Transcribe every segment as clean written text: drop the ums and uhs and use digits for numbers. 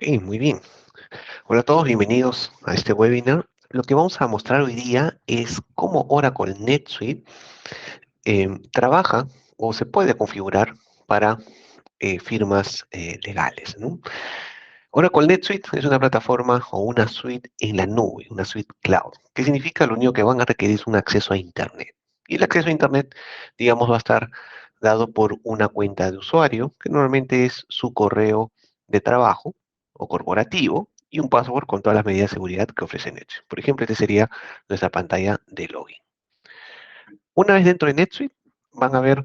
Muy bien. Hola a todos, bienvenidos a este webinar. Lo que vamos a mostrar hoy día es cómo Oracle NetSuite trabaja o se puede configurar para firmas legales, ¿no? Oracle NetSuite es una plataforma o una suite en la nube, una suite cloud, que significa lo único que van a requerir es un acceso a Internet. Y el acceso a Internet, digamos, va a estar dado por una cuenta de usuario, que normalmente es su correo de trabajo o corporativo, y un password con todas las medidas de seguridad que ofrece NetSuite. Por ejemplo, esta sería nuestra pantalla de login. Una vez dentro de NetSuite, van a ver,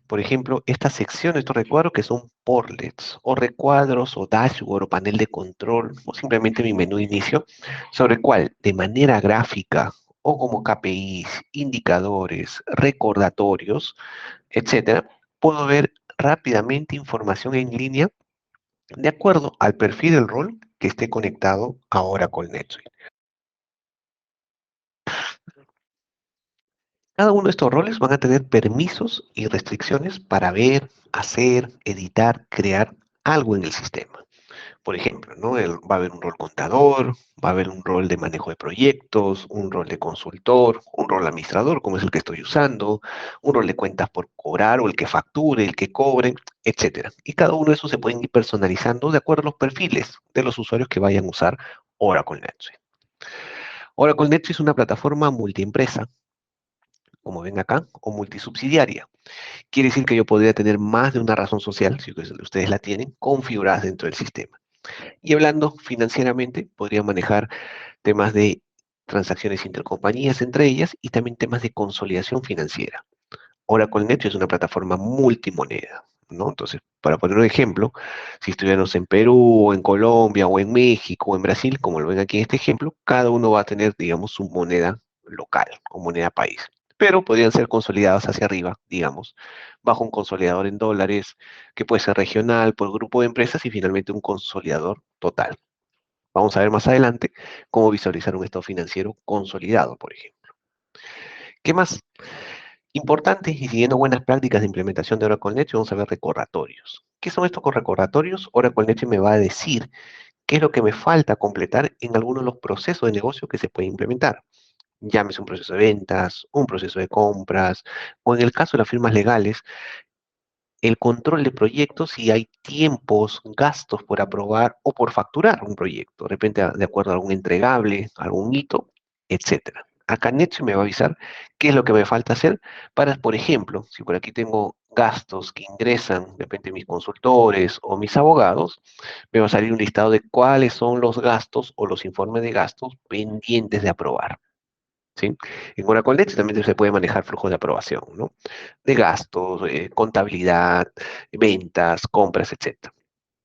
por ejemplo, esta sección, estos recuadros que son portlets, o recuadros, o dashboard, o panel de control, o simplemente mi menú de inicio, sobre el cual, de manera gráfica, o como KPIs, indicadores, recordatorios, etcétera, puedo ver rápidamente información en línea de acuerdo al perfil del rol que esté conectado ahora con NetSuite. Cada uno de estos roles van a tener permisos y restricciones para ver, hacer, editar, crear algo en el sistema. Por ejemplo, ¿no? Va a haber un rol contador, va a haber un rol de manejo de proyectos, un rol de consultor, un rol administrador, como es el que estoy usando, un rol de cuentas por cobrar o el que facture, el que cobre, etcétera. Y cada uno de esos se pueden ir personalizando de acuerdo a los perfiles de los usuarios que vayan a usar Oracle NetSuite. Oracle NetSuite es una plataforma multiempresa, como ven acá, o multisubsidiaria. Quiere decir que yo podría tener más de una razón social, si ustedes la tienen, configuradas dentro del sistema. Y hablando financieramente, podría manejar temas de transacciones intercompañías entre ellas y también temas de consolidación financiera. Oracle Net es una plataforma multimoneda, ¿no? Entonces, para poner un ejemplo, si estuviéramos en Perú, o en Colombia, o en México, o en Brasil, como lo ven aquí en este ejemplo, cada uno va a tener, digamos, su moneda local o moneda país. Pero podrían ser consolidadas hacia arriba, digamos, bajo un consolidador en dólares, que puede ser regional, por grupo de empresas y finalmente un consolidador total. Vamos a ver más adelante cómo visualizar un estado financiero consolidado, por ejemplo. ¿Qué más? Importante, y siguiendo buenas prácticas de implementación de Oracle Net, vamos a ver recordatorios. ¿Qué son estos recordatorios? Oracle Net me va a decir qué es lo que me falta completar en algunos de los procesos de negocio que se puede implementar. Llámese un proceso de ventas, un proceso de compras, o en el caso de las firmas legales, el control de proyectos si hay tiempos, gastos por aprobar o por facturar un proyecto, de repente de acuerdo a algún entregable, algún hito, etcétera. Acá Netsu me va a avisar qué es lo que me falta hacer para, por ejemplo, si por aquí tengo gastos que ingresan, de repente mis consultores o mis abogados, me va a salir un listado de cuáles son los gastos o los informes de gastos pendientes de aprobar. ¿Sí? En Oracle Net también se puede manejar flujos de aprobación, ¿no? De gastos, contabilidad, ventas, compras, etcétera.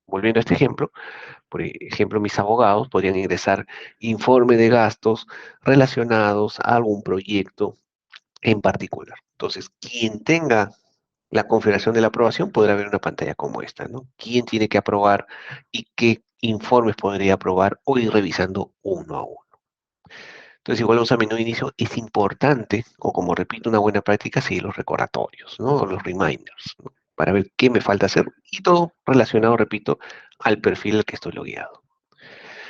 Volviendo a este ejemplo, por ejemplo, mis abogados podrían ingresar informe de gastos relacionados a algún proyecto en particular. Entonces, quien tenga la configuración de la aprobación podrá ver una pantalla como esta, ¿no? ¿Quién tiene que aprobar y qué informes podría aprobar o ir revisando uno a uno? Entonces, igual vamos a menú de inicio, es importante, o como repito, una buena práctica, seguir los recordatorios, ¿no? O los reminders, ¿no? Para ver qué me falta hacer y todo relacionado, repito, al perfil al que estoy logueado.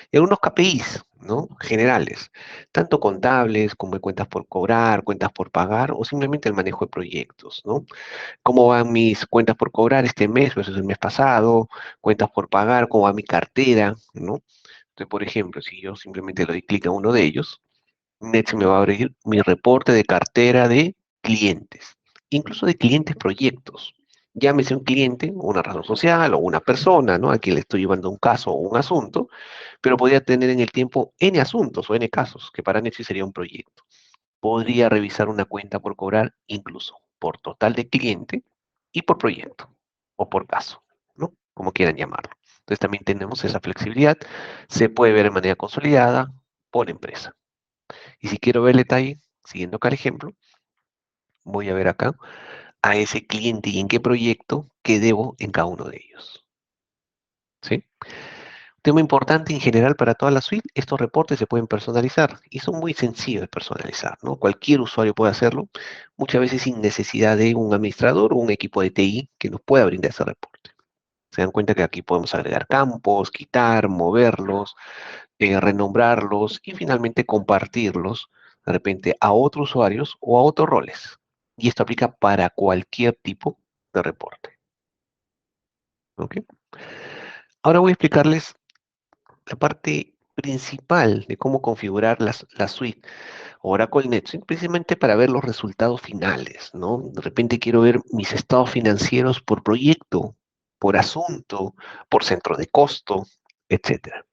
Y algunos KPIs, ¿no? Generales, tanto contables como de cuentas por cobrar, cuentas por pagar o simplemente el manejo de proyectos, ¿no? ¿Cómo van mis cuentas por cobrar este mes versus el mes pasado? Cuentas por pagar, ¿cómo va mi cartera? ¿No? Entonces, por ejemplo, si yo simplemente le doy clic a uno de ellos, Next me va a abrir mi reporte de cartera de clientes, incluso de clientes proyectos. Llámese un cliente, una razón social o una persona, ¿no? A quien le estoy llevando un caso o un asunto, pero podría tener en el tiempo N asuntos o N casos, que para Netflix sería un proyecto. Podría revisar una cuenta por cobrar incluso por total de cliente y por proyecto o por caso, ¿no? Como quieran llamarlo. Entonces también tenemos esa flexibilidad. Se puede ver de manera consolidada por empresa. Y si quiero ver el detalle, siguiendo acá el ejemplo, voy a ver acá a ese cliente y en qué proyecto que debo en cada uno de ellos. ¿Sí? Tema importante en general para toda la suite, estos reportes se pueden personalizar y son muy sencillos de personalizar, ¿no? Cualquier usuario puede hacerlo, muchas veces sin necesidad de un administrador o un equipo de TI que nos pueda brindar ese reporte. Se dan cuenta que aquí podemos agregar campos, quitar, moverlos, renombrarlos y finalmente compartirlos de repente a otros usuarios o a otros roles. Y esto aplica para cualquier tipo de reporte. ¿Ok? Ahora voy a explicarles la parte principal de cómo configurar la suite Oracle NetSuite, precisamente para ver los resultados finales, ¿no? De repente quiero ver mis estados financieros por proyecto, por asunto, por centro de costo, etcétera.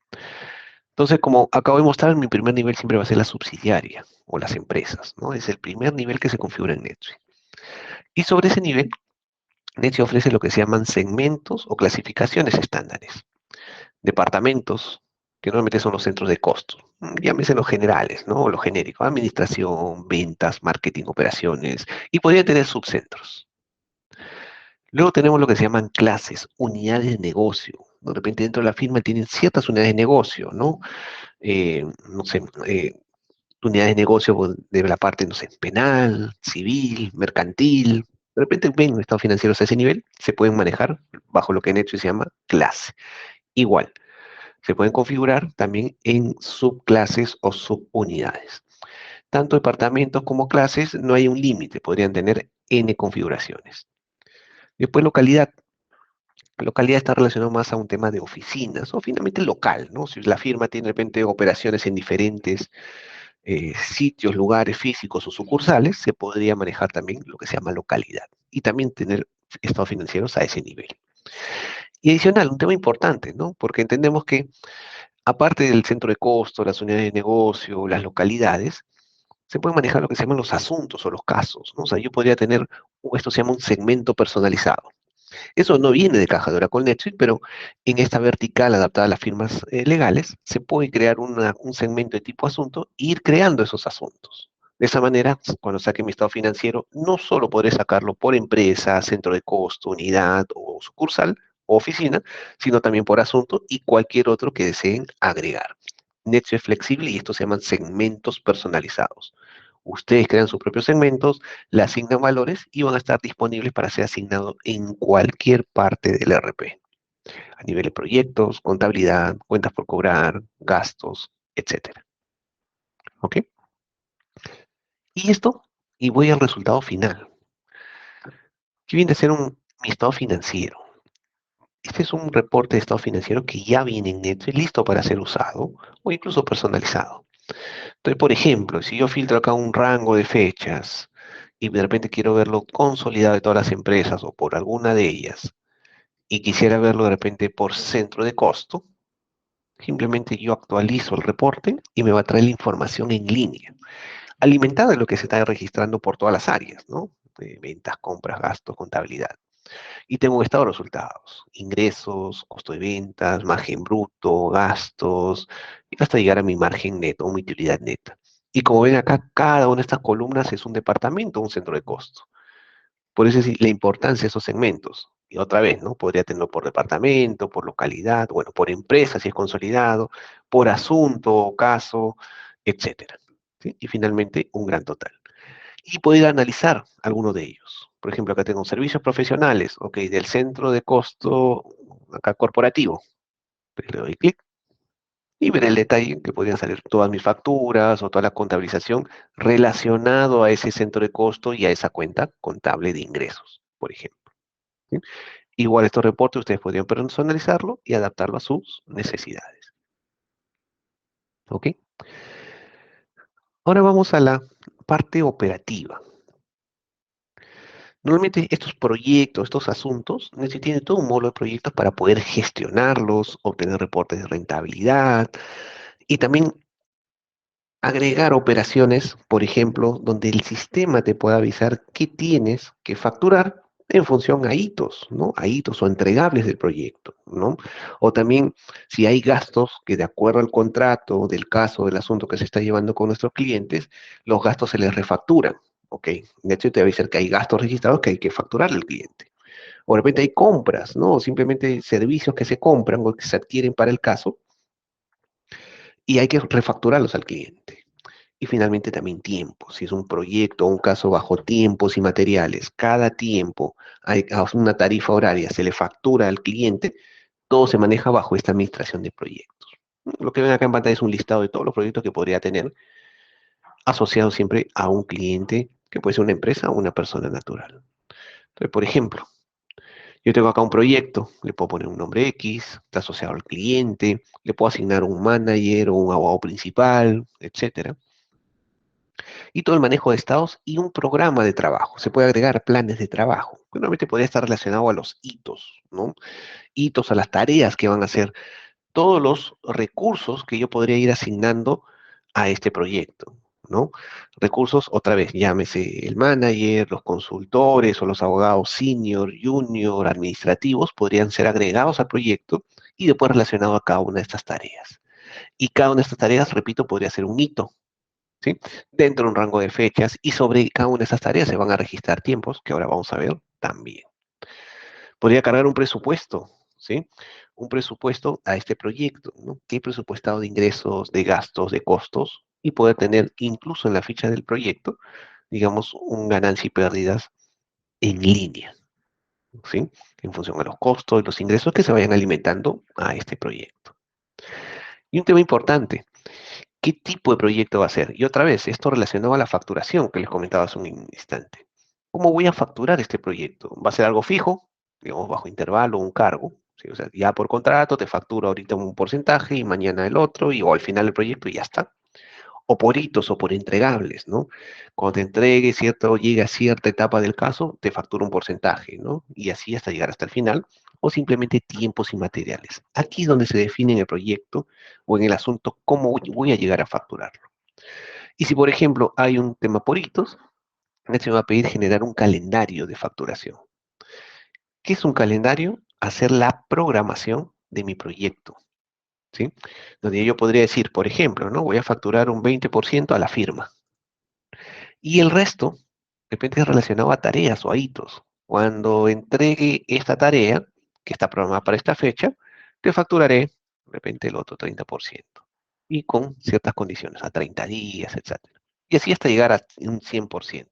Entonces, como acabo de mostrar, mi primer nivel siempre va a ser la subsidiaria o las empresas, ¿no? Es el primer nivel que se configura en NetSuite. Y sobre ese nivel, NetSuite ofrece lo que se llaman segmentos o clasificaciones estándares. Departamentos, que normalmente son los centros de costos, llámese los generales, ¿no? O los genéricos, administración, ventas, marketing, operaciones, y podría tener subcentros. Luego tenemos lo que se llaman clases, unidades de negocio. De repente dentro de la firma tienen ciertas unidades de negocio, ¿no? No sé, unidades de negocio de la parte, no sé, penal, civil, mercantil. De repente ven estados financieros a ese nivel, se pueden manejar bajo lo que en hecho se llama clase. Igual, se pueden configurar también en subclases o subunidades. Tanto departamentos como clases, no hay un límite, podrían tener N configuraciones. Después localidad. Localidad está relacionado más a un tema de oficinas o finalmente local, ¿no? Si la firma tiene de repente operaciones en diferentes sitios, lugares físicos o sucursales, se podría manejar también lo que se llama localidad y también tener estados financieros a ese nivel. Y adicional, un tema importante, ¿no? Porque entendemos que aparte del centro de costo, las unidades de negocio, las localidades, se pueden manejar lo que se llaman los asuntos o los casos, ¿no? O sea, yo podría tener, esto se llama un segmento personalizado. Eso no viene de caja de Oracle NetSuite, pero en esta vertical adaptada a las firmas legales, se puede crear un segmento de tipo asunto e ir creando esos asuntos. De esa manera, cuando saque mi estado financiero, no solo podré sacarlo por empresa, centro de costo, unidad o sucursal o oficina, sino también por asunto y cualquier otro que deseen agregar. NetSuite es flexible y estos se llaman segmentos personalizados. Ustedes crean sus propios segmentos, le asignan valores y van a estar disponibles para ser asignados en cualquier parte del RP, a nivel de proyectos, contabilidad, cuentas por cobrar, gastos, etcétera. ¿Ok? Y esto, y voy al resultado final, que viene a ser mi estado financiero. Este es un reporte de estado financiero que ya viene en Netflix listo para ser usado o incluso personalizado. Entonces, por ejemplo, si yo filtro acá un rango de fechas y de repente quiero verlo consolidado de todas las empresas o por alguna de ellas, y quisiera verlo de repente por centro de costo, simplemente yo actualizo el reporte y me va a traer la información en línea, alimentada de lo que se está registrando por todas las áreas, ¿no? Ventas, compras, gastos, contabilidad. Y tengo un estado de resultados, ingresos, costo de ventas, margen bruto, gastos, y hasta llegar a mi margen neto, mi utilidad neta. Y como ven acá, cada una de estas columnas es un departamento, un centro de costo. Por eso es la importancia de esos segmentos. Y otra vez, ¿no? Podría tenerlo por departamento, por localidad, bueno, por empresa si es consolidado, por asunto o caso, etcétera. ¿Sí? Y finalmente, un gran total. Y poder analizar alguno de ellos. Por ejemplo, acá tengo servicios profesionales, ok, del centro de costo, acá corporativo. Pues le doy clic y veré el detalle que podrían salir todas mis facturas o toda la contabilización relacionado a ese centro de costo y a esa cuenta contable de ingresos, por ejemplo. ¿Sí? Igual estos reportes ustedes podrían personalizarlo y adaptarlo a sus necesidades. ¿Ok? Ahora vamos a la parte operativa. Normalmente estos proyectos, estos asuntos, necesitan todo un módulo de proyectos para poder gestionarlos, obtener reportes de rentabilidad y también agregar operaciones, por ejemplo, donde el sistema te pueda avisar qué tienes que facturar en función a hitos, ¿no? A hitos o entregables del proyecto, ¿no? O también si hay gastos que de acuerdo al contrato, del caso, del asunto que se está llevando con nuestros clientes, los gastos se les refacturan, ¿ok? De hecho, te va a avisar que hay gastos registrados que hay que facturarle al cliente. O de repente hay compras, ¿no? O simplemente servicios que se compran o que se adquieren para el caso y hay que refacturarlos al cliente. Y finalmente también tiempo. Si es un proyecto o un caso bajo tiempos y materiales, cada tiempo hay una tarifa horaria, se le factura al cliente, todo se maneja bajo esta administración de proyectos. Lo que ven acá en pantalla es un listado de todos los proyectos que podría tener asociado siempre a un cliente, que puede ser una empresa o una persona natural. Entonces, por ejemplo, yo tengo acá un proyecto, le puedo poner un nombre X, está asociado al cliente, le puedo asignar un manager o un abogado principal, etcétera. Y todo el manejo de estados y un programa de trabajo. Se puede agregar planes de trabajo. Normalmente podría estar relacionado a los hitos, ¿no? Hitos, a las tareas que van a hacer, todos los recursos que yo podría ir asignando a este proyecto, ¿no? Recursos, otra vez, llámese el manager, los consultores o los abogados senior, junior, administrativos, podrían ser agregados al proyecto y después relacionado a cada una de estas tareas. Y cada una de estas tareas, repito, podría ser un hito, ¿sí? Dentro de un rango de fechas y sobre cada una de esas tareas se van a registrar tiempos, que ahora vamos a ver también. Podría cargar un presupuesto, ¿sí? Un presupuesto a este proyecto, ¿no? ¿Qué presupuestado de ingresos, de gastos, de costos? Y poder tener incluso en la ficha del proyecto, digamos, un ganancia y pérdidas en línea, ¿sí? En función a los costos y los ingresos que se vayan alimentando a este proyecto. Y un tema importante, ¿qué tipo de proyecto va a ser? Y otra vez, esto relacionado a la facturación que les comentaba hace un instante. ¿Cómo voy a facturar este proyecto? ¿Va a ser algo fijo, digamos, bajo intervalo, un cargo? ¿Sí? O sea, ya por contrato te facturo ahorita un porcentaje y mañana el otro, o al final del proyecto y ya está. O por hitos o por entregables, ¿no? Cuando te entregue cierto, llegue a cierta etapa del caso, te factura un porcentaje, ¿no? Y así hasta llegar hasta el final, o simplemente tiempos y materiales. Aquí es donde se define en el proyecto o en el asunto cómo voy a llegar a facturarlo. Y si, por ejemplo, hay un tema por hitos, se me va a pedir generar un calendario de facturación. ¿Qué es un calendario? Hacer la programación de mi proyecto, ¿sí? Donde yo podría decir, por ejemplo, ¿no? Voy a facturar un 20% a la firma. Y el resto, de repente es relacionado a tareas o a hitos. Cuando entregue esta tarea, que está programada para esta fecha, te facturaré, de repente, el otro 30%. Y con ciertas condiciones, a 30 días, etcétera. Y así hasta llegar a un 100%.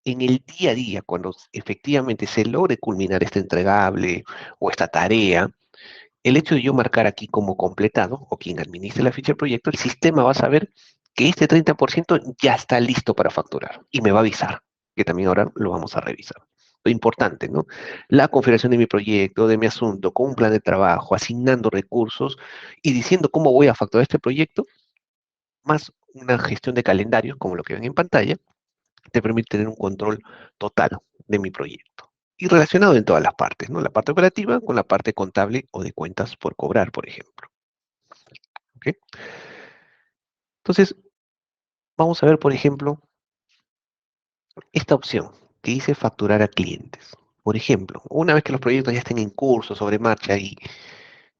En el día a día, cuando efectivamente se logre culminar este entregable o esta tarea, el hecho de yo marcar aquí como completado, o quien administre la ficha del proyecto, el sistema va a saber que este 30% ya está listo para facturar y me va a avisar, que también ahora lo vamos a revisar. Lo importante, ¿no? La configuración de mi proyecto, de mi asunto, con un plan de trabajo, asignando recursos y diciendo cómo voy a facturar este proyecto, más una gestión de calendarios, como lo que ven en pantalla, te permite tener un control total de mi proyecto. Y relacionado en todas las partes, ¿no? La parte operativa con la parte contable o de cuentas por cobrar, por ejemplo. ¿Ok? Entonces, vamos a ver, por ejemplo, esta opción que dice facturar a clientes. Por ejemplo, una vez que los proyectos ya estén en curso, sobre marcha, y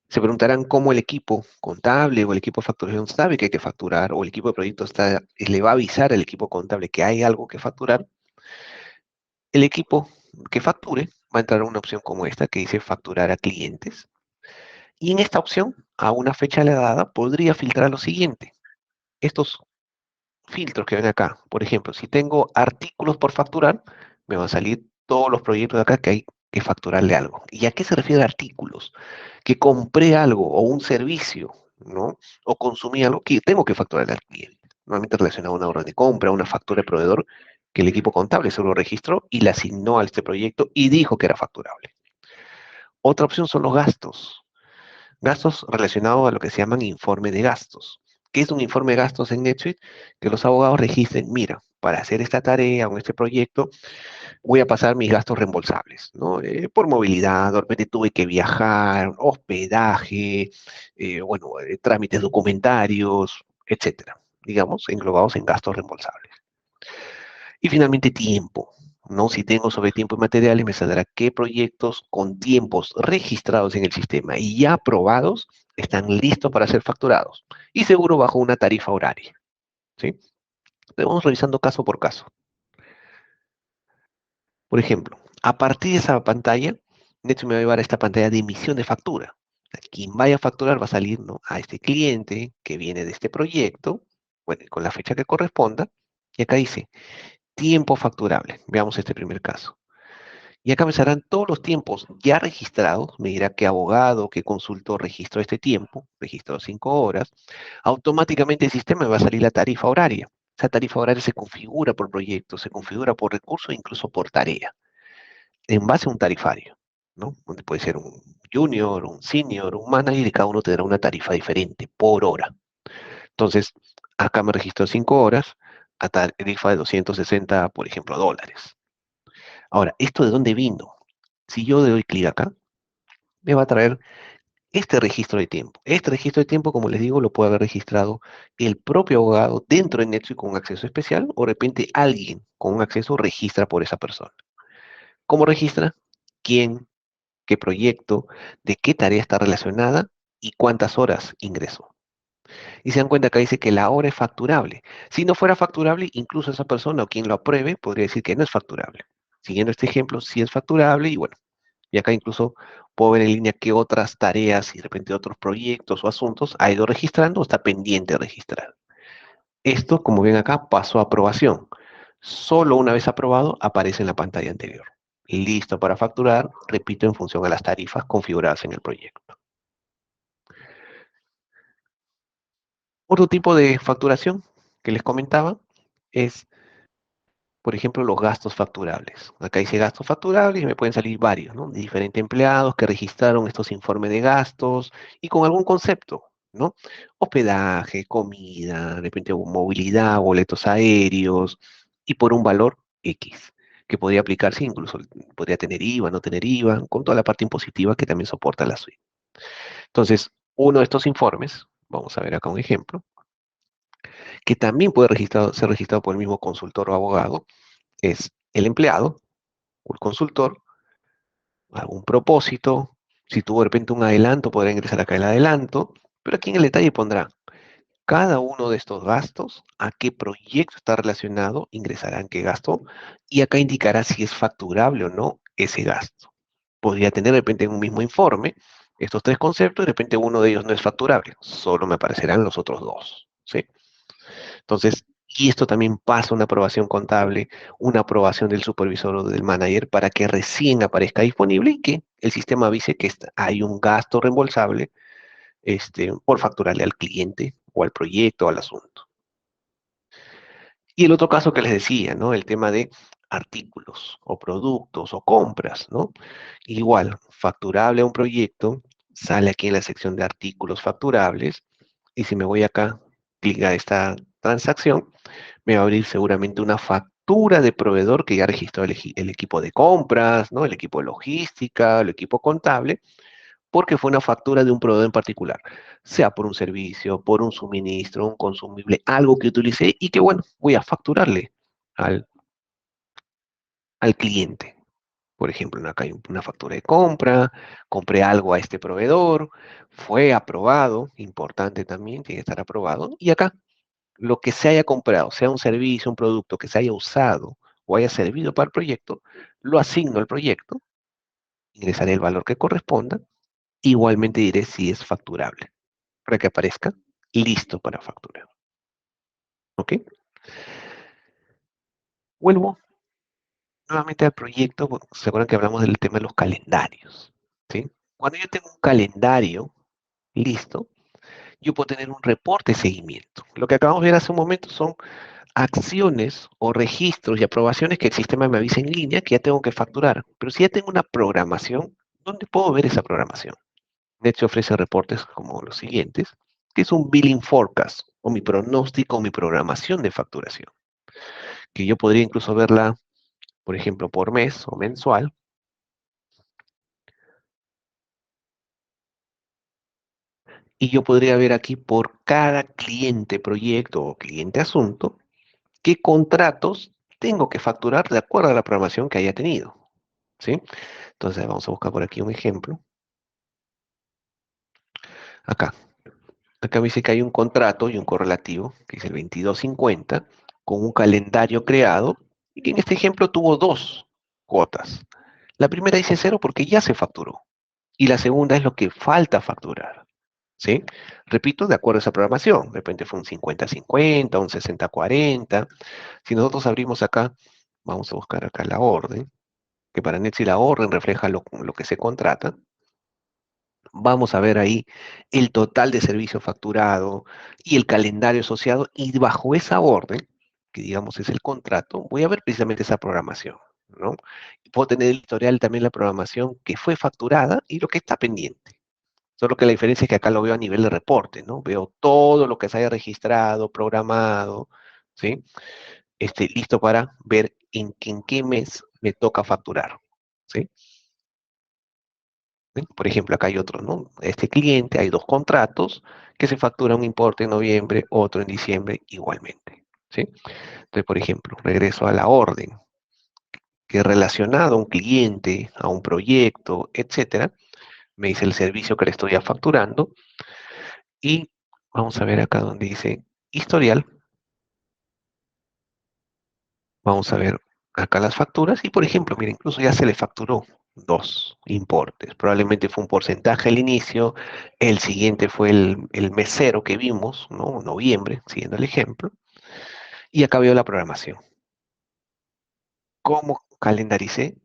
se preguntarán cómo el equipo contable o el equipo de facturación sabe que hay que facturar, o el equipo de proyectos le va a avisar al equipo contable que hay algo que facturar, el equipo que facture va a entrar a una opción como esta que dice facturar a clientes. Y en esta opción, a una fecha dada, podría filtrar lo siguiente. Estos filtros que ven acá, por ejemplo, si tengo artículos por facturar, me van a salir todos los proyectos de acá que hay que facturarle algo. ¿Y a qué se refiere artículos? Que compré algo o un servicio, ¿no? O consumí algo que tengo que facturarle al cliente. Normalmente relacionado a una orden de compra, una factura de proveedor que el equipo contable se lo registró y la asignó a este proyecto y dijo que era facturable. Otra opción son los gastos. Gastos relacionados a lo que se llaman informe de gastos. ¿Qué es un informe de gastos en NetSuite? Que los abogados registren, mira, para hacer esta tarea o este proyecto, voy a pasar mis gastos reembolsables, ¿no? Por movilidad, de repente tuve que viajar, hospedaje, bueno, trámites documentarios, etcétera, digamos, englobados en gastos reembolsables. Y finalmente, tiempo. ¿No? Si tengo sobre tiempo y materiales, me saldrá qué proyectos con tiempos registrados en el sistema y ya aprobados están listos para ser facturados. Y seguro bajo una tarifa horaria. ¿Sí? Vamos revisando caso por caso. Por ejemplo, a partir de esa pantalla, Netflix me va a llevar a esta pantalla de emisión de factura. Quien vaya a facturar va a salir, ¿no? A este cliente que viene de este proyecto. bueno, con la fecha que corresponda, y acá dice tiempo facturable. Veamos este primer caso. Y acá me saldrán todos los tiempos ya registrados, me dirá qué abogado, qué consultor registró este tiempo, registró 5 horas, automáticamente el sistema me va a salir la tarifa horaria. Esa tarifa horaria se configura por proyecto, se configura por recurso, incluso por tarea, en base a un tarifario, ¿no? Donde puede ser un junior, un senior, un manager, y cada uno tendrá una tarifa diferente por hora. Entonces, acá me registró 5 horas a tarifa de 260, por ejemplo, dólares. Ahora, ¿esto de dónde vino? Si yo le doy clic acá, me va a traer este registro de tiempo. Este registro de tiempo, como les digo, lo puede haber registrado el propio abogado dentro de NetSuite con un acceso especial, o de repente alguien con un acceso registra por esa persona. ¿Cómo registra? ¿Quién? ¿Qué proyecto? ¿De qué tarea está relacionada? ¿Y cuántas horas ingresó? Y se dan cuenta que dice que la hora es facturable. Si no fuera facturable, incluso esa persona o quien lo apruebe podría decir que no es facturable. Siguiendo este ejemplo, sí es facturable y bueno, y acá incluso puedo ver en línea qué otras tareas y de repente otros proyectos o asuntos ha ido registrando o está pendiente de registrar. Esto, como ven acá, pasó a aprobación. Solo una vez aprobado aparece en la pantalla anterior. Listo para facturar, repito, en función a las tarifas configuradas en el proyecto. Otro tipo de facturación que les comentaba es, por ejemplo, los gastos facturables. Acá dice gastos facturables y me pueden salir varios, ¿no? De diferentes empleados que registraron estos informes de gastos y con algún concepto, ¿no? Hospedaje, comida, de repente movilidad, boletos aéreos y por un valor X, que podría aplicarse incluso, podría tener IVA, no tener IVA, con toda la parte impositiva que también soporta la suite. Entonces, uno de estos informes, vamos a ver acá un ejemplo, que también puede ser registrado por el mismo consultor o abogado, es el empleado o el consultor, algún propósito, si tuvo de repente un adelanto, podrá ingresar acá el adelanto, pero aquí en el detalle pondrá cada uno de estos gastos, a qué proyecto está relacionado, ingresará en qué gasto, y acá indicará si es facturable o no ese gasto. Podría tener de repente en un mismo informe estos tres conceptos, y de repente uno de ellos no es facturable, solo me aparecerán los otros dos, ¿sí? Entonces, y esto también pasa una aprobación contable, una aprobación del supervisor o del manager para que recién aparezca disponible y que el sistema avise que hay un gasto reembolsable por facturarle al cliente o al proyecto o al asunto. Y el otro caso que les decía, ¿no? El tema de artículos o productos o compras, ¿no? Igual, facturable a un proyecto, sale aquí en la sección de artículos facturables y si me voy acá, clic a esta transacción, me va a abrir seguramente una factura de proveedor que ya registró el equipo de compras, ¿no? El equipo de logística, el equipo contable, porque fue una factura de un proveedor en particular, sea por un servicio, por un suministro, un consumible, algo que utilicé y que, bueno, voy a facturarle al, al cliente. Por ejemplo, acá hay una factura de compra, compré algo a este proveedor, fue aprobado, importante también, tiene que estar aprobado, y acá lo que se haya comprado, sea un servicio, un producto que se haya usado o haya servido para el proyecto, lo asigno al proyecto, ingresaré el valor que corresponda, igualmente diré si es facturable, para que aparezca listo para facturar. ¿Ok? Vuelvo nuevamente al proyecto, bueno, se acuerdan que hablamos del tema de los calendarios, ¿sí? Cuando yo tengo un calendario listo, yo puedo tener un reporte de seguimiento. Lo que acabamos de ver hace un momento son acciones o registros y aprobaciones que el sistema me avisa en línea que ya tengo que facturar. Pero si ya tengo una programación, ¿dónde puedo ver esa programación? Netse ofrece reportes como los siguientes, que es un billing forecast, o mi pronóstico o mi programación de facturación, que yo podría incluso verla, por ejemplo, por mes o mensual, y yo podría ver aquí por cada cliente proyecto o cliente asunto, qué contratos tengo que facturar de acuerdo a la programación que haya tenido, ¿sí? Entonces vamos a buscar por aquí un ejemplo. Acá. Acá me dice que hay un contrato y un correlativo, que es el 2250, con un calendario creado, y que en este ejemplo tuvo dos cuotas. La primera dice cero porque ya se facturó, y la segunda es lo que falta facturar. ¿sí? Repito, de acuerdo a esa programación. De repente fue un 50-50, un 60-40. Si nosotros abrimos acá, vamos a buscar acá la orden, que para NetSuite la orden refleja lo que se contrata. Vamos a ver ahí el total de servicio facturado y el calendario asociado, y bajo esa orden, que digamos es el contrato, voy a ver precisamente esa programación, ¿no? Puedo tener el historial también, la programación que fue facturada y lo que está pendiente. Solo que la diferencia es que acá lo veo a nivel de reporte, ¿no? Veo todo lo que se haya registrado, programado, ¿sí? Listo para ver en qué mes me toca facturar, ¿sí? ¿Sí? Por ejemplo, acá hay otro, ¿no? Este cliente, hay dos contratos que se factura un importe en noviembre, otro en diciembre igualmente, ¿sí? Entonces, por ejemplo, regreso a la orden, que relacionado a un cliente, a un proyecto, etcétera, me dice el servicio que le estoy facturando, y vamos a ver acá donde dice historial. Vamos a ver acá las facturas y, por ejemplo, mira, incluso ya se le facturó dos importes. Probablemente fue un porcentaje al inicio, el siguiente fue el mes cero que vimos, ¿no? Noviembre, siguiendo el ejemplo, y acá veo la programación. ¿Cómo calendaricé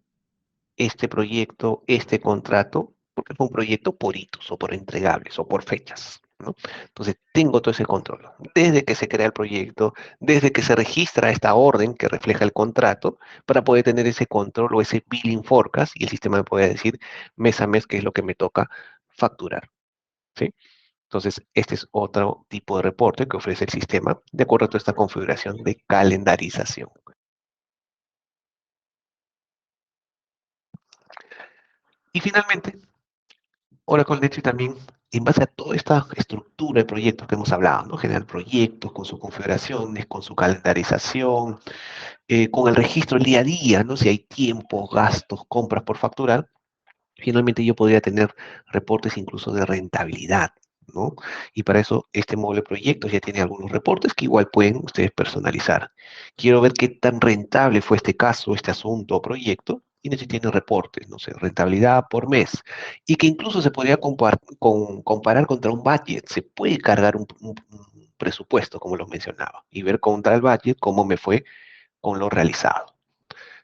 este proyecto, este contrato? Porque fue un proyecto por hitos o por entregables o por fechas, ¿no? Entonces, tengo todo ese control. Desde que se crea el proyecto, desde que se registra esta orden que refleja el contrato, para poder tener ese control o ese billing forecast, y el sistema me puede decir mes a mes qué es lo que me toca facturar, ¿sí? Entonces, este es otro tipo de reporte que ofrece el sistema de acuerdo a toda esta configuración de calendarización. Y finalmente, Oracle NetSuite también, en base a toda esta estructura de proyectos que hemos hablado, ¿no? Generar proyectos con sus configuraciones, con su calendarización, con el registro del día a día, ¿no? Si hay tiempos, gastos, compras por facturar, finalmente yo podría tener reportes incluso de rentabilidad, ¿no? Y para eso este módulo de proyectos ya tiene algunos reportes que igual pueden ustedes personalizar. Quiero ver qué tan rentable fue este caso, este asunto o proyecto, y necesito reportes, no sé, rentabilidad por mes, y que incluso se podría comparar contra un budget. Se puede cargar un presupuesto, como los mencionaba, y ver contra el budget cómo me fue con lo realizado.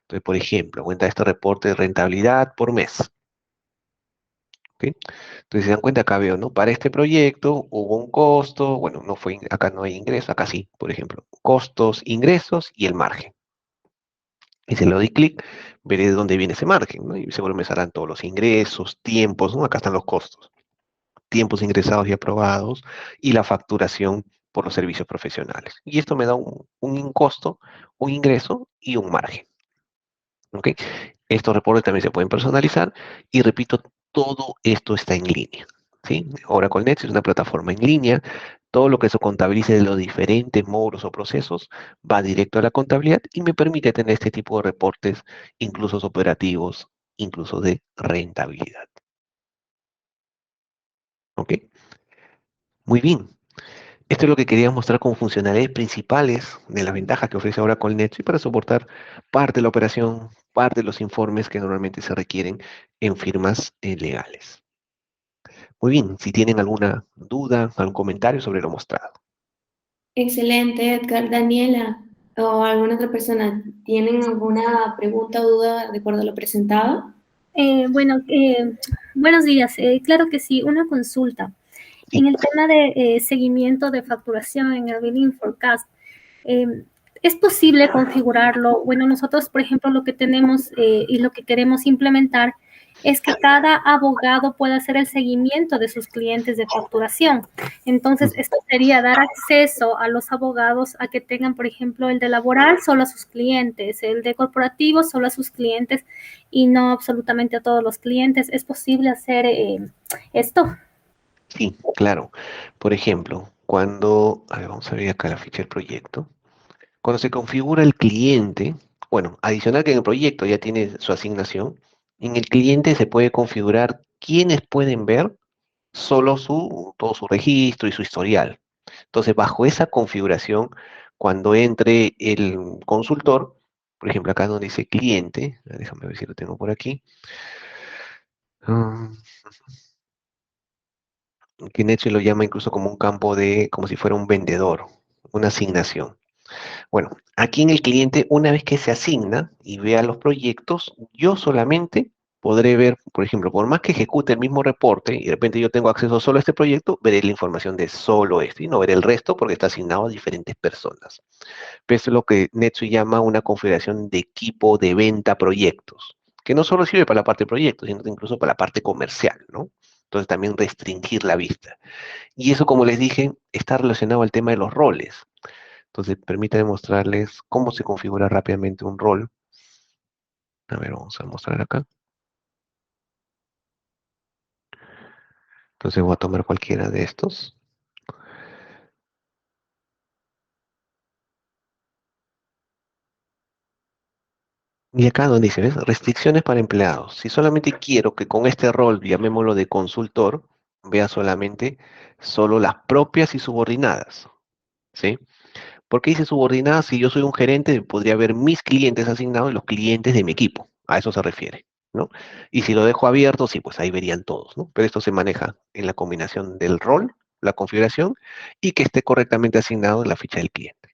Entonces, por ejemplo, cuenta este reporte de rentabilidad por mes. ¿Ok? Entonces, se dan cuenta, acá veo, ¿no? Para este proyecto hubo un costo, bueno, no fue, acá no hay ingreso, acá sí, por ejemplo, costos, ingresos y el margen. Y si le doy clic, veré de dónde viene ese margen, ¿no? Y seguro me saldrán todos los ingresos, tiempos, ¿no? Acá están los costos, tiempos ingresados y aprobados, y la facturación por los servicios profesionales. Y esto me da un costo, un ingreso y un margen. ¿Ok? Estos reportes también se pueden personalizar, y repito, todo esto está en línea, ¿sí? Oracle Net es una plataforma en línea. Todo lo que se contabilice de los diferentes módulos o procesos va directo a la contabilidad y me permite tener este tipo de reportes, incluso operativos, incluso de rentabilidad. ¿Ok? Muy bien. Esto es lo que quería mostrar como funcionalidades principales de las ventajas que ofrece ahora con NetSuite para soportar parte de la operación, parte de los informes que normalmente se requieren en firmas legales. Muy bien, si tienen alguna duda, algún comentario sobre lo mostrado. Excelente, Edgar. Daniela o alguna otra persona, ¿tienen alguna pregunta o duda de acuerdo a lo presentado? Bueno, buenos días. Claro que sí, una consulta. Sí, En el tema de seguimiento de facturación en el Billing Forecast, eh, ¿es posible configurarlo? Bueno, nosotros, por ejemplo, lo que tenemos y lo que queremos implementar es que cada abogado pueda hacer el seguimiento de sus clientes de facturación. Entonces, ujú, esto sería dar acceso a los abogados a que tengan, por ejemplo, el de laboral solo a sus clientes, el de corporativo solo a sus clientes y no absolutamente a todos los clientes. ¿Es posible hacer esto? sí, claro. Por ejemplo, cuando, a ver, vamos a ver acá la ficha del proyecto. Cuando se configura el cliente, bueno, adicional que en el proyecto ya tiene su asignación, en el cliente se puede configurar quiénes pueden ver solo todo su registro y su historial. Entonces, bajo esa configuración, cuando entre el consultor, por ejemplo, acá donde dice cliente, déjame ver si lo tengo por aquí. Ah, que NetSuite lo llama incluso como un campo de, como si fuera un vendedor, una asignación. Bueno, aquí en el cliente, una vez que se asigna y vea los proyectos, yo solamente podré ver, por ejemplo, por más que ejecute el mismo reporte y de repente yo tengo acceso solo a este proyecto, veré la información de solo este y no veré el resto porque está asignado a diferentes personas. Pero eso es lo que NetSuite llama una configuración de equipo de venta proyectos, que no solo sirve para la parte de proyectos, sino incluso para la parte comercial, ¿no? Entonces también restringir la vista. Y eso, como les dije, está relacionado al tema de los roles. Entonces, permítanme mostrarles cómo se configura rápidamente un rol. A ver, vamos a mostrar acá. Entonces voy a tomar cualquiera de estos. Y acá donde dice, ¿ves? Restricciones para empleados. Si solamente quiero que con este rol, llamémoslo de consultor, vea solamente solo las propias y subordinadas. ¿Sí? ¿Por qué dice subordinadas? Si yo soy un gerente, podría ver mis clientes asignados y los clientes de mi equipo. A eso se refiere, ¿no? Y si lo dejo abierto, sí, pues ahí verían todos, ¿no? Pero esto se maneja en la combinación del rol, la configuración, y que esté correctamente asignado en la ficha del cliente.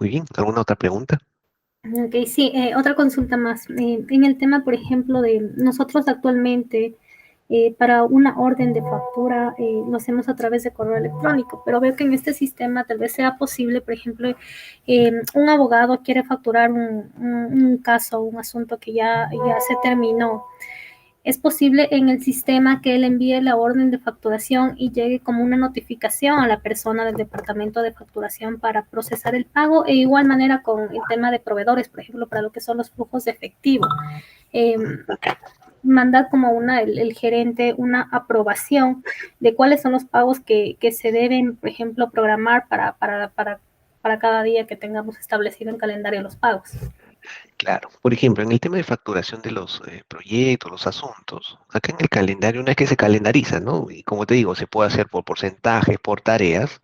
Muy bien, ¿alguna otra pregunta? Ok, sí, otra consulta más. En el tema, por ejemplo, de nosotros actualmente, para una orden de factura, lo hacemos a través de correo electrónico, pero veo que en este sistema tal vez sea posible, por ejemplo, un abogado quiere facturar un caso, un asunto que ya se terminó. Es posible en el sistema que él envíe la orden de facturación y llegue como una notificación a la persona del departamento de facturación para procesar el pago, e igual manera con el tema de proveedores, por ejemplo, para lo que son los flujos de efectivo. Eh, Mandar como el gerente una aprobación de cuáles son los pagos que se deben, por ejemplo, programar para cada día que tengamos establecido en calendario los pagos. Claro. Por ejemplo, en el tema de facturación de los proyectos, los asuntos, acá en el calendario, una vez que se calendariza, ¿no? Y como te digo, se puede hacer por porcentajes, por tareas.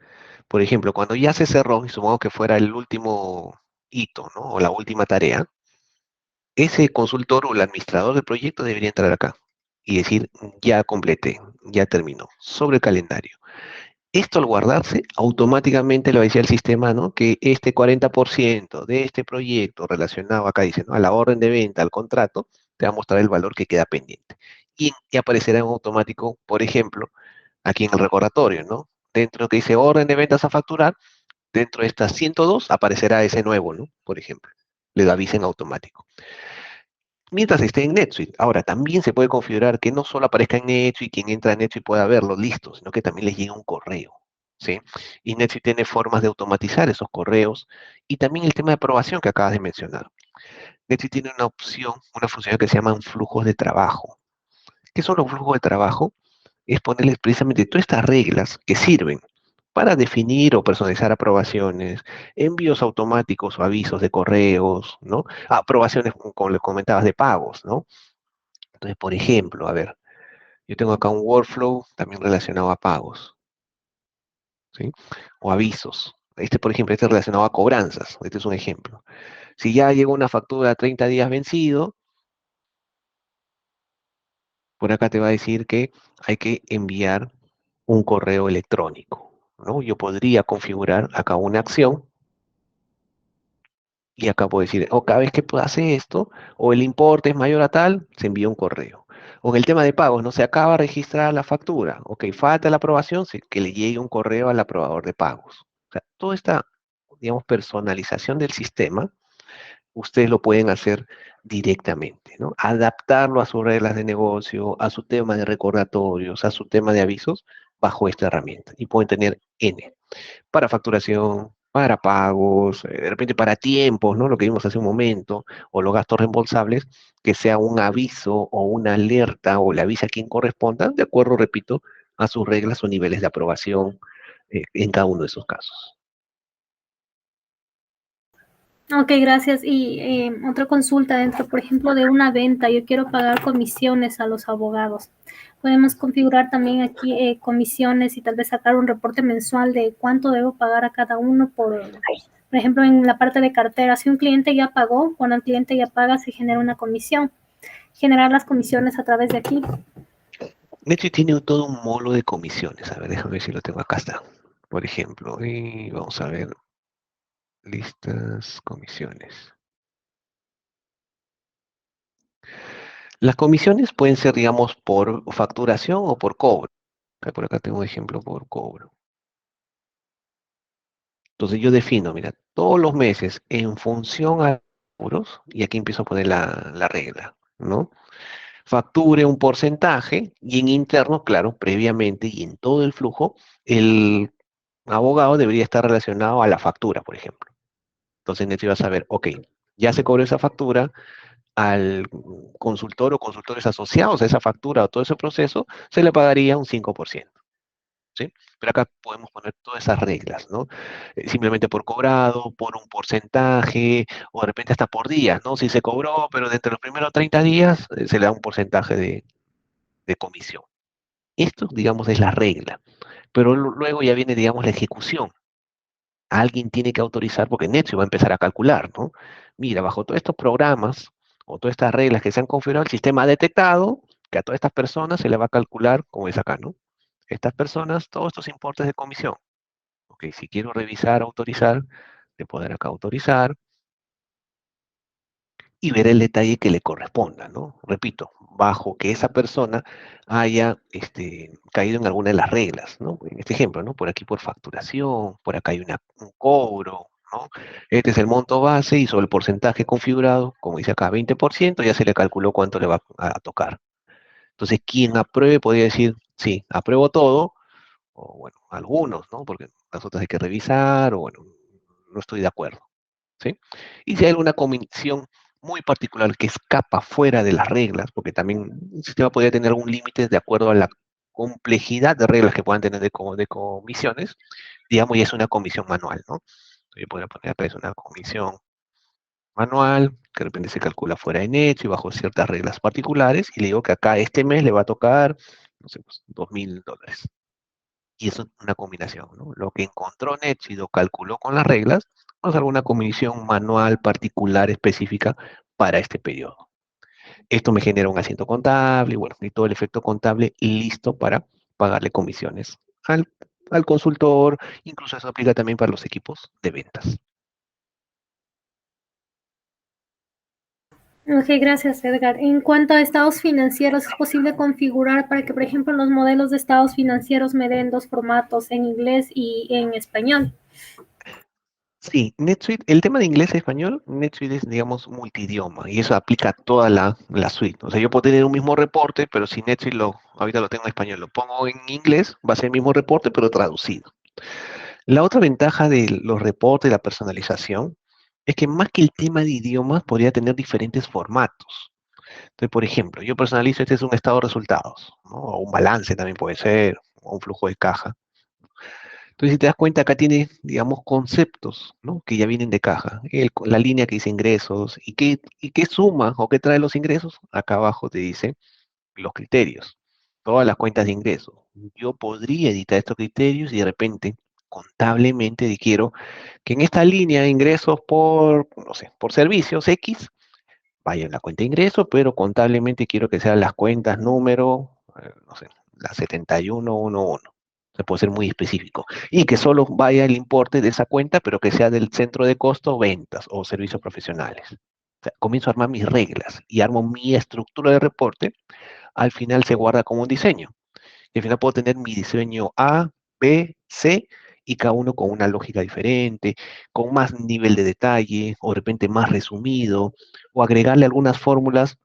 Por ejemplo, cuando ya se cerró, y supongo que fuera el último hito, ¿no? O la última tarea, ese consultor o el administrador del proyecto debería entrar acá y decir, ya completé, ya terminó, sobre el calendario. Esto al guardarse, automáticamente le va a decir al sistema, ¿no? Que este 40% de este proyecto relacionado acá, dice, ¿no? A la orden de venta, al contrato, te va a mostrar el valor que queda pendiente. Y aparecerá en automático, por ejemplo, aquí en el recordatorio, ¿no? Dentro de lo que dice orden de ventas a facturar, dentro de estas 102 aparecerá ese nuevo, ¿no? Por ejemplo, le avisa en automático mientras esté en NetSuite. Ahora, también se puede configurar que no solo aparezca en NetSuite, quien entra a NetSuite pueda verlo, listo, sino que también les llegue un correo, ¿sí? Y NetSuite tiene formas de automatizar esos correos y también el tema de aprobación que acabas de mencionar. NetSuite tiene una opción, una función que se llaman flujos de trabajo. ¿Qué son los flujos de trabajo? Es ponerles precisamente todas estas reglas que sirven para definir o personalizar aprobaciones, envíos automáticos o avisos de correos, ¿no? Aprobaciones, como les comentabas, de pagos, ¿no? Entonces, por ejemplo, a ver, yo tengo acá un workflow también relacionado a pagos, ¿sí? O avisos. Este, por ejemplo, este es relacionado a cobranzas. Este es un ejemplo. Si ya llegó una factura a 30 días vencido, por acá te va a decir que hay que enviar un correo electrónico, ¿no? Yo podría configurar acá una acción y acá puedo decir, o cada vez que hace esto, o el importe es mayor a tal, se envía un correo. O en el tema de pagos, no se acaba de registrar la factura, ok, falta la aprobación, que le llegue un correo al aprobador de pagos. O sea, toda esta, digamos, personalización del sistema, ustedes lo pueden hacer directamente, ¿no? Adaptarlo a sus reglas de negocio, a su tema de recordatorios, a su tema de avisos, bajo esta herramienta. Y pueden tener N para facturación, para pagos, de repente para tiempos, ¿no? Lo que vimos hace un momento, o los gastos reembolsables, que sea un aviso o una alerta o le avisa a quien corresponda, de acuerdo, repito, a sus reglas o niveles de aprobación en cada uno de esos casos. Ok, gracias. Y otra consulta dentro, por ejemplo, de una venta, yo quiero pagar comisiones a los abogados. Podemos configurar también aquí comisiones y tal vez sacar un reporte mensual de cuánto debo pagar a cada uno por ejemplo, en la parte de cartera. Si un cliente ya pagó, cuando el cliente ya paga, se genera una comisión. generar las comisiones a través de aquí. NetSuite tiene todo un módulo de comisiones. A ver, déjame ver si lo tengo. Acá está. Por ejemplo, y vamos a ver listas, comisiones. Las comisiones pueden ser, digamos, por facturación o por cobro. Por acá tengo un ejemplo por cobro. Entonces yo defino, mira, todos los meses en función a cobros, y aquí empiezo a poner la regla, ¿no? Facture un porcentaje y en interno, claro, previamente y en todo el flujo, el abogado debería estar relacionado a la factura, por ejemplo. Entonces NetSuite va a saber, ok, ya se cobró esa factura, al consultor o consultores asociados a esa factura o todo ese proceso, se le pagaría un 5%. ¿Sí? Pero acá podemos poner todas esas reglas, ¿no? Simplemente por cobrado, por un porcentaje, o de repente hasta por días, ¿no? Si se cobró, pero dentro de los primeros 30 días se le da un porcentaje de comisión. Esto, digamos, es la regla. Pero luego ya viene, digamos, la ejecución. Alguien tiene que autorizar, porque NetSuite va a empezar a calcular, ¿no? Mira, bajo todos estos programas o todas estas reglas que se han configurado, el sistema ha detectado que a todas estas personas se le va a calcular, como es acá, ¿no? Estas personas, todos estos importes de comisión. Ok, si quiero revisar, autorizar, le poder acá autorizar y ver el detalle que le corresponda, ¿no? Repito, bajo que esa persona haya caído en alguna de las reglas, ¿no? En este ejemplo, ¿no? Por aquí por facturación, por acá hay un cobro, ¿no? Este es el monto base y sobre el porcentaje configurado, como dice acá, 20%, ya se le calculó cuánto le va a tocar. Entonces, quien apruebe podría decir, sí, apruebo todo, o bueno, algunos, ¿no? Porque las otras hay que revisar, o bueno, no estoy de acuerdo, ¿sí? Y si hay alguna comisión muy particular que escapa fuera de las reglas, porque también un sistema podría tener algún límite de acuerdo a la complejidad de reglas que puedan tener de comisiones, digamos, ya es una comisión manual, ¿no? Yo podría poner acá es una comisión manual, que de repente se calcula fuera de Neto y bajo ciertas reglas particulares, y le digo que acá este mes le va a tocar, no sé, pues, $2.000. Y eso es una combinación, ¿no? Lo que encontró NetSuite y lo calculó con las reglas, más alguna comisión manual particular específica para este periodo. Esto me genera un asiento contable, y bueno, y todo el efecto contable listo para pagarle comisiones al consultor, incluso eso aplica también para los equipos de ventas. Ok, gracias, Edgar. En cuanto a estados financieros, ¿es posible configurar para que, por ejemplo, los modelos de estados financieros me den dos formatos, en inglés y en español? Sí, NetSuite, el tema de inglés a español, NetSuite es, digamos, multidioma y eso aplica a toda la suite. O sea, yo puedo tener un mismo reporte, pero si NetSuite ahorita lo tengo en español, lo pongo en inglés, va a ser el mismo reporte, pero traducido. La otra ventaja de los reportes, la personalización, es que más que el tema de idiomas, podría tener diferentes formatos. Entonces, por ejemplo, yo personalizo, este es un estado de resultados, ¿no? O un balance también puede ser, o un flujo de caja. Entonces, si te das cuenta, acá tiene, digamos, conceptos, ¿no? Que ya vienen de caja. La línea que dice ingresos y qué suma o qué trae los ingresos. Acá abajo te dice los criterios, todas las cuentas de ingresos. Yo podría editar estos criterios y de repente, contablemente, quiero que en esta línea de ingresos por, no sé, por servicios X, vaya en la cuenta de ingresos, pero contablemente quiero que sean las cuentas número, no sé, la 7111. Se puede ser muy específico. Y que solo vaya el importe de esa cuenta, pero que sea del centro de costo, ventas o servicios profesionales. O sea, comienzo a armar mis reglas y armo mi estructura de reporte. Al final se guarda como un diseño. Y al final puedo tener mi diseño A, B, C, y cada uno con una lógica diferente, con más nivel de detalle, o de repente más resumido, o agregarle algunas fórmulas,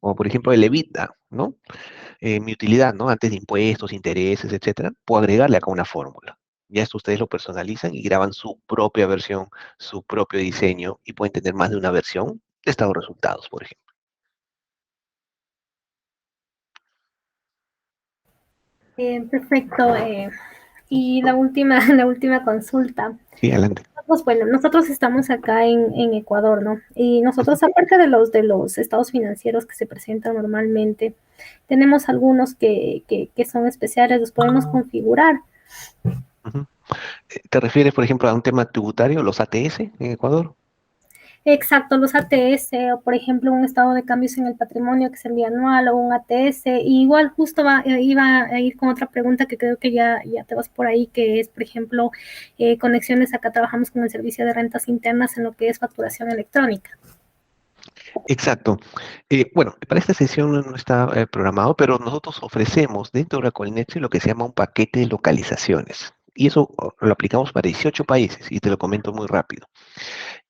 como por ejemplo el EBITDA, ¿no? Mi utilidad, ¿no? Antes de impuestos, intereses, etcétera, puedo agregarle acá una fórmula. Ya esto ustedes lo personalizan y graban su propia versión, su propio diseño, y pueden tener más de una versión de estado de resultados, por ejemplo. Perfecto. Y la última, la última consulta. Sí, adelante. Pues bueno, nosotros estamos acá en Ecuador, ¿no? Y nosotros, aparte de los estados financieros que se presentan normalmente, tenemos algunos que son especiales, los podemos configurar. Ujú. ¿Te refieres, por ejemplo, a un tema tributario, los ATS en Ecuador? Exacto, los ATS o por ejemplo un estado de cambios en el patrimonio que se envía anual o un ATS. Y igual justo iba a ir con otra pregunta que creo que ya te vas por ahí, que es por ejemplo conexiones. Acá trabajamos con el servicio de rentas internas en lo que es facturación electrónica. Exacto. Bueno, para esta sesión no está programado, pero nosotros ofrecemos dentro de Oracle NetSuite lo que se llama un paquete de localizaciones. Y eso lo aplicamos para 18 países y te lo comento muy rápido.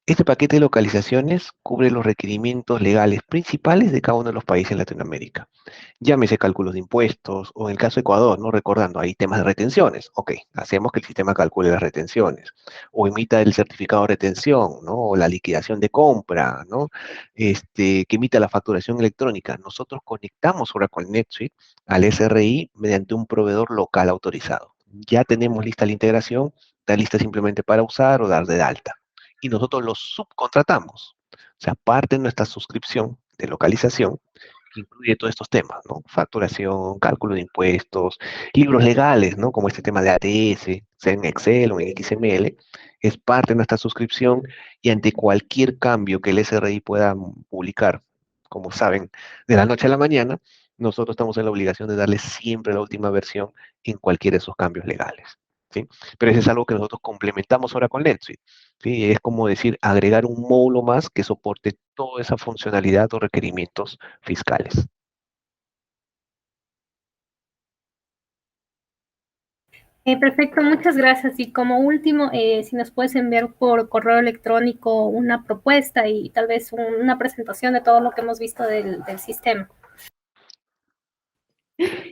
Este paquete de localizaciones cubre los requerimientos legales principales de cada uno de los países en Latinoamérica. Llámese cálculos de impuestos, o en el caso de Ecuador, ¿no? Recordando, hay temas de retenciones. Ok, hacemos que el sistema calcule las retenciones, o emita el certificado de retención, ¿no? O la liquidación de compra, ¿no? Que emita la facturación electrónica. Nosotros conectamos ahora con NetSuite al SRI mediante un proveedor local autorizado. Ya tenemos lista la integración, está lista simplemente para usar o dar de alta. Y nosotros los subcontratamos. O sea, parte de nuestra suscripción de localización que incluye todos estos temas, ¿no? Facturación, cálculo de impuestos, libros legales, ¿no? Como este tema de ATS, sea en Excel o en XML, es parte de nuestra suscripción y ante cualquier cambio que el SRI pueda publicar, como saben, de la noche a la mañana, nosotros estamos en la obligación de darle siempre la última versión en cualquiera de esos cambios legales, ¿sí? Pero eso es algo que nosotros complementamos ahora con NetSuite, ¿sí? Es como decir, agregar un módulo más que soporte toda esa funcionalidad o requerimientos fiscales. Perfecto, muchas gracias. Y como último, si nos puedes enviar por correo electrónico una propuesta y tal vez una presentación de todo lo que hemos visto del sistema.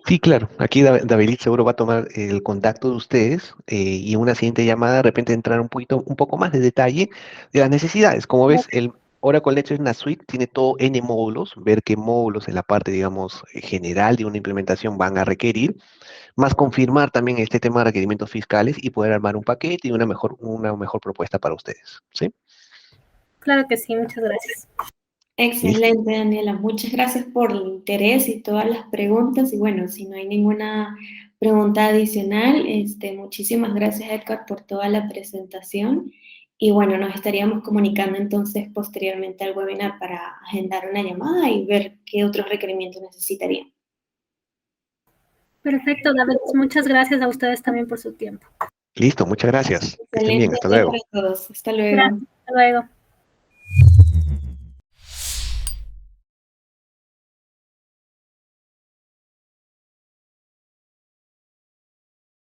Sí, claro. Aquí David seguro va a tomar el contacto de ustedes y en una siguiente llamada de repente entrar un poco más de detalle de las necesidades. Como ves, el Oracle NetSuite es una suite, tiene todo N módulos, ver qué módulos en la parte, digamos, general de una implementación van a requerir, más confirmar también este tema de requerimientos fiscales y poder armar un paquete y una mejor propuesta para ustedes. ¿Sí? Claro que sí, muchas gracias. ¿Listo? Excelente, Daniela. Muchas gracias por el interés y todas las preguntas. Y bueno, si no hay ninguna pregunta adicional, muchísimas gracias, Edgar, por toda la presentación. Y bueno, nos estaríamos comunicando entonces posteriormente al webinar para agendar una llamada y ver qué otros requerimientos necesitarían. Perfecto, David. Muchas gracias a ustedes también por su tiempo. Listo, muchas gracias. Que estén bien, Excelente hasta día luego. para todos. Hasta luego. Gracias. Hasta luego.